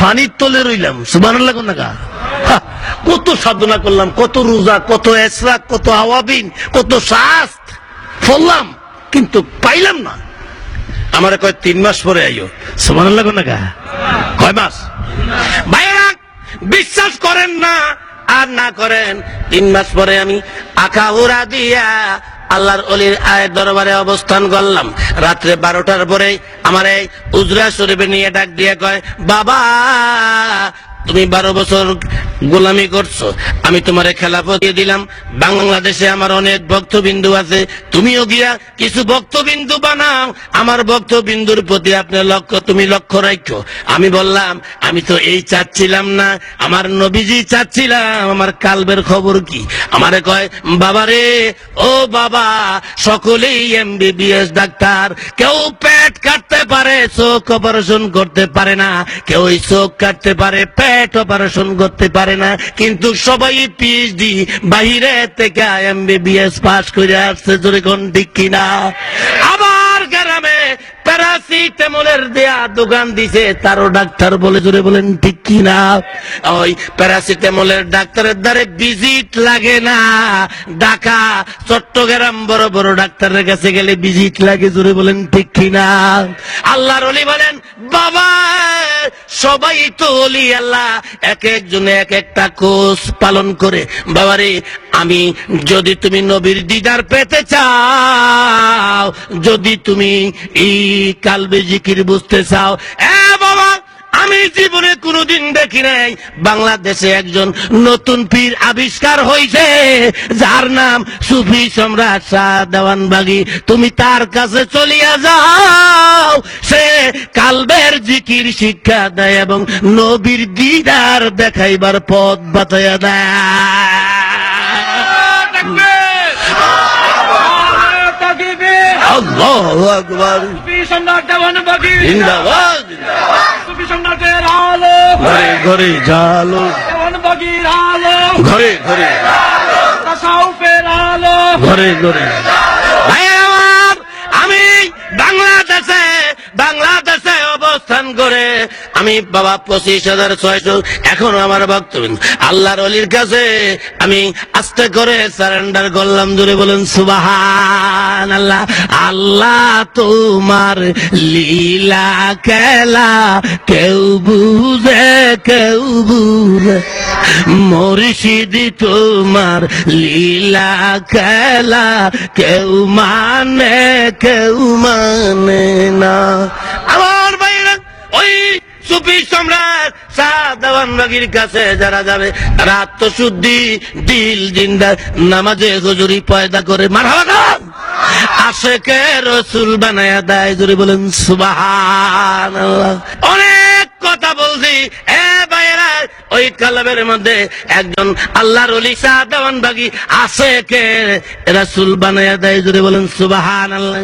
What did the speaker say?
ফানির তলে রইলাম। সুবহানাল্লাহ কোন না? কত সাধনা করলাম, কত রোজা, কত ইসরাক, কত আওয়াবিন, কত শাস্ত ফললাম, কিন্তু পাইলাম না। আমারে কয় 3 মাস পরে আইও। সুবহানাল্লাহ কোন না? কয় মাস? ভাইরা বিশ্বাস করেন না আর না করেন, 3 মাস পরে আমি আখাউড়া দিয়া আল্লাহর ওলির আয়ের দরবারে অবস্থান করলাম। রাত্রে 12টার পরে আমার এই উজরা শরীফে নিয়ে ডাক দিয়ে কয়, বাবা তুমি 12 বছর গোলামি করছো, আমি তোমারে খেলাফত দিয়ে দিলাম। বাংলাদেশে আমার অনেক ভক্তবিন্দু আছে, তুমিও গিয়া কিছু ভক্তবিন্দু বানাও, আমার ভক্তবিন্দুর প্রতি আপনার তুমি লক্ষ্য রাখো। আমি বললাম, আমি তো এই চাচ্ছিলাম না, আমার নবীজি চাচ্ছিলাম, আমার কালবের খবর কি? আমারে কয়, বাবা রে, ও বাবা, সকলেই MBBS ডাক্তার, কেউ পেট কাটতে পারে, চোখ অপারেশন করতে পারে না, কেউ চোখ কাটতে পারে, পেট অপারেশন করতে পারে না, কিন্তু সবাই PhD বাহিরে থেকে MBBS পাস করে আসছে। জোরে কোন ঠিক কিনা? আবার গ্রামে প্যারাসিটামলের দেয়া দোকান দিছে, তারও ডাক্তার বলে। জোরে বলেন ঠিক কিনা? ওই প্যারাসিটামলের ডাক্তারের দ্বারে ভিজিট লাগে না। ঢাকা, চট্টগ্রাম বড় বড় ডাক্তারের কাছে গেলে ভিজিট লাগে। জোরে বলেন ঠিক কিনা? আল্লাহর ওলি বলেন, বাবা সবাই তো ওলি আল্লাহ, এক একজনে এক একটা কোর্স পালন করে। বাবারে, আমি যদি তুমি নবীর দিদার পেতে চাও, যদি তুমি এই কালবে জিকির বুঝতে চাও, বাবা আমি জীবনে কোনোদিন দেখি নাই বাংলাদেশে একজন নতুন পীর আবিষ্কার হয়েছে, যার নাম সুফি সম্রাট শাহ দেওয়ানবাগী। তুমি তার কাছে চলিয়া যাও, সে কালবের জিকির শিক্ষা দেয় এবং নবীর দিদার দেখাইবার পথ বাতায়া দেয়। আল্লাহু আকবার। সুফি সম্রাট দেওয়ানবাগী জিন্দাবাদ। সুফি সম্রাটের আলো ঘরে ঘরে জালো, দেওয়ানবাগীর আলো ঘরে ঘরে তাসাউফের আলো ঘরে ঘরে। ভাই আমার, আমি বাংলাদেশে অবস্থান করে আমি বাবা 25,600 এখনো আমার বক্তব্য আল্লাহর ওলির কাছে আমি আস্তে করে সারেন্ডার করলাম। জোরে বলেন সুবহানাল্লাহ। আল্লাহ তোমার লীলা খেলা কেউ বুঝে কেউ বুঝে, মুর্শিদ তোমার লীলা খেলা কেউ মানে কেউ মানে না। আমার ভাইরা, ওই সুফি সম্রাট শাহ দেওয়ানবাগীর কাছে যারা যাবে তারা আত্মশুদ্ধি, দিল জিন্দা, নামাজে হুজুরি পয়দা করে মারহাবা আশেকে রসুল বানায়া দেয়। জোরে বলেন সুবহানাল্লাহ। অনেক কথা বলছি, ভাইয়েরা, ওই কালাবের মধ্যে একজন আল্লাহর ওলি শাহ দেওয়ানবাগী আশেকে রসুল বানায়া দেয়। জোরে বলেন সুবহানাল্লাহ।